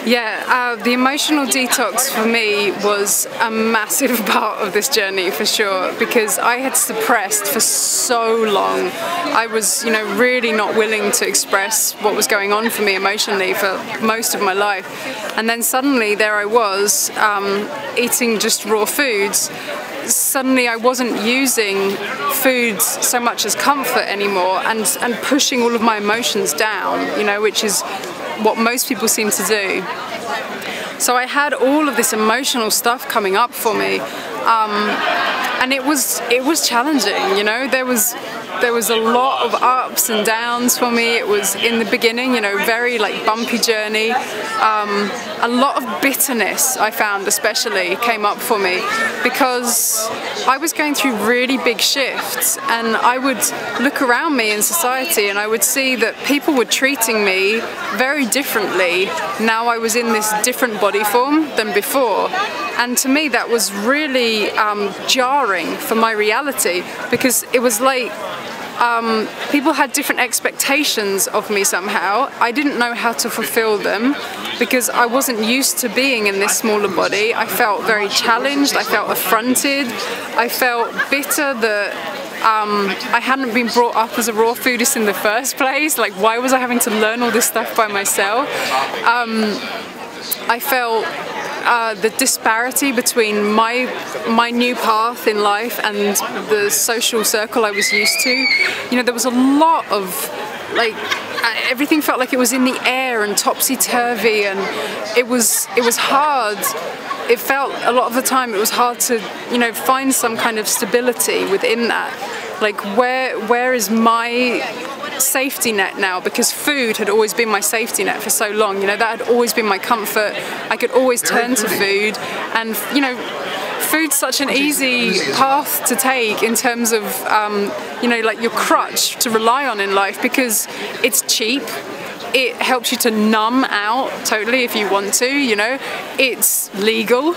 Yeah, the emotional detox for me was a massive part of this journey for sure, because I had suppressed for so long. I was, really not willing to express what was going on for me emotionally for most of my life. And then suddenly there I was, eating just raw foods. Suddenly I wasn't using foods so much as comfort anymore, and pushing all of my emotions down, which is what most people seem to do. So I had all of this emotional stuff coming up for me, and it was challenging. There was a lot of ups and downs for me. It was in the beginning, very bumpy journey. A lot of bitterness, I found especially, came up for me because I was going through really big shifts, and I would look around me in society and I would see that people were treating me very differently. Now I was in this different body form than before. And to me that was really jarring for my reality, because it was like people had different expectations of me somehow. I didn't know how to fulfill them because I wasn't used to being in this smaller body. I felt very challenged, I felt affronted, I felt bitter that I hadn't been brought up as a raw foodist in the first place. Like, why was I having to learn all this stuff by myself? I felt the disparity between my new path in life and the social circle I was used to. There was a lot of everything felt like it was in the air and topsy-turvy, and it was hard. It felt a lot of the time it was hard to find some kind of stability within that. Like, where is my safety net now? Because food had always been my safety net for so long. That had always been my comfort. I could always turn to food, and food's such an easy path to take in terms of your crutch to rely on in life, because it's cheap. It helps you to numb out totally if you want to, It's legal.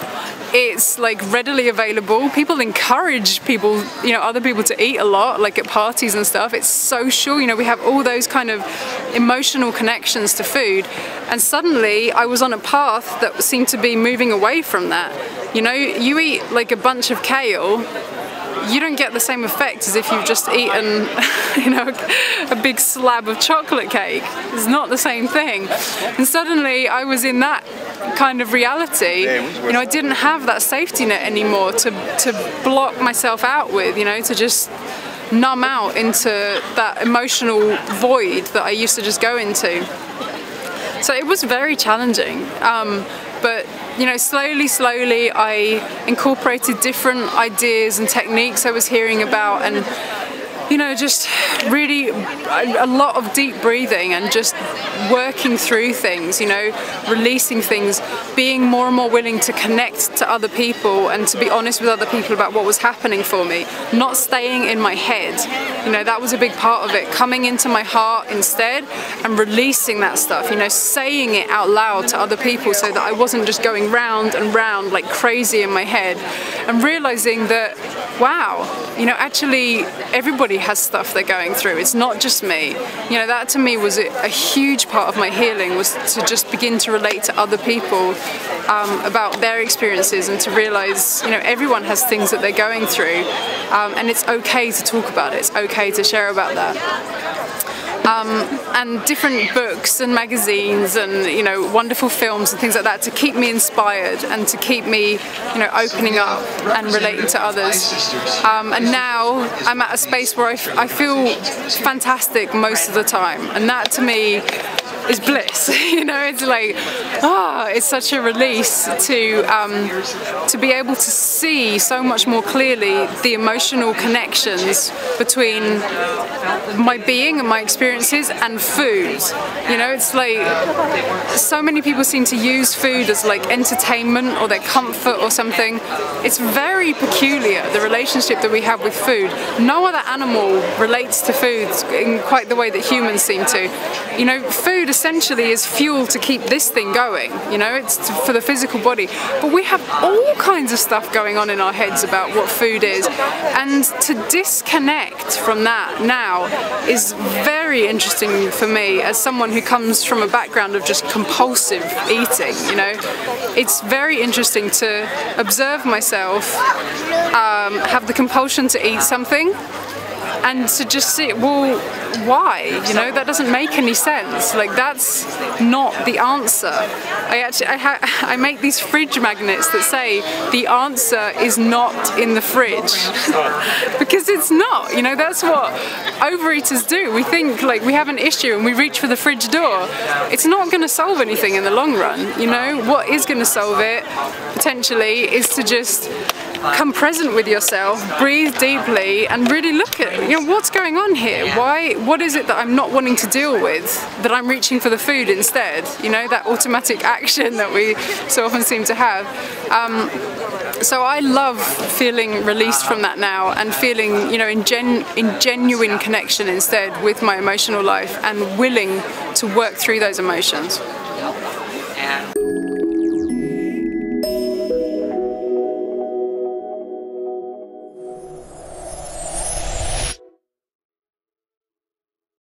It's readily available. People encourage other people to eat a lot, like at parties and stuff. It's social, we have all those kind of emotional connections to food. And suddenly I was on a path that seemed to be moving away from that. You eat a bunch of kale, you don't get the same effect as if you've just eaten, a big slab of chocolate cake. It's not the same thing. And suddenly I was in that kind of reality. I didn't have that safety net anymore to block myself out with, to just numb out into that emotional void that I used to just go into. So it was very challenging. But slowly I incorporated different ideas and techniques I was hearing about, and just really a lot of deep breathing and just working through things, releasing things, being more and more willing to connect to other people and to be honest with other people about what was happening for me, not staying in my head. That was a big part of it, coming into my heart instead and releasing that stuff, saying it out loud to other people so that I wasn't just going round and round like crazy in my head, and realizing that, wow, actually everybody has stuff they're going through. It's not just me. That to me was a huge part of my healing, was to just begin to relate to other people about their experiences, and to realize, everyone has things that they're going through, and it's okay to talk about it. It's okay to share about that. And different books and magazines and wonderful films and things like that to keep me inspired and to keep me opening up and relating to others. And now I'm at a space where I feel fantastic most of the time, and that to me is bliss. It's like, it's such a release to be able to see so much more clearly the emotional connections between my being and my experiences and food. It's like so many people seem to use food as entertainment or their comfort or something. It's very peculiar, the relationship that we have with food. No other animal relates to food in quite the way that humans seem to. Food essentially is fuel to keep this thing going, you know, it's for the physical body. But we have all kinds of stuff going on in our heads about what food is, and to disconnect from that now is very interesting for me as someone who comes from a background of just compulsive eating, you know. It's very interesting to observe myself have the compulsion to eat something and to just see, well, why? You know, that doesn't make any sense. Like, that's not the answer. I make these fridge magnets that say the answer is not in the fridge because it's not. You know, that's what overeaters do. We think like we have an issue and we reach for the fridge door. It's not going to solve anything in the long run. You know, what is going to solve it potentially is to just come present with yourself, breathe deeply, and really look at, you know, what's going on here. What is it that I'm not wanting to deal with, that I'm reaching for the food instead? You know, that automatic action that we so often seem to have. So I love feeling released from that now and feeling, you know, in genuine connection instead with my emotional life and willing to work through those emotions.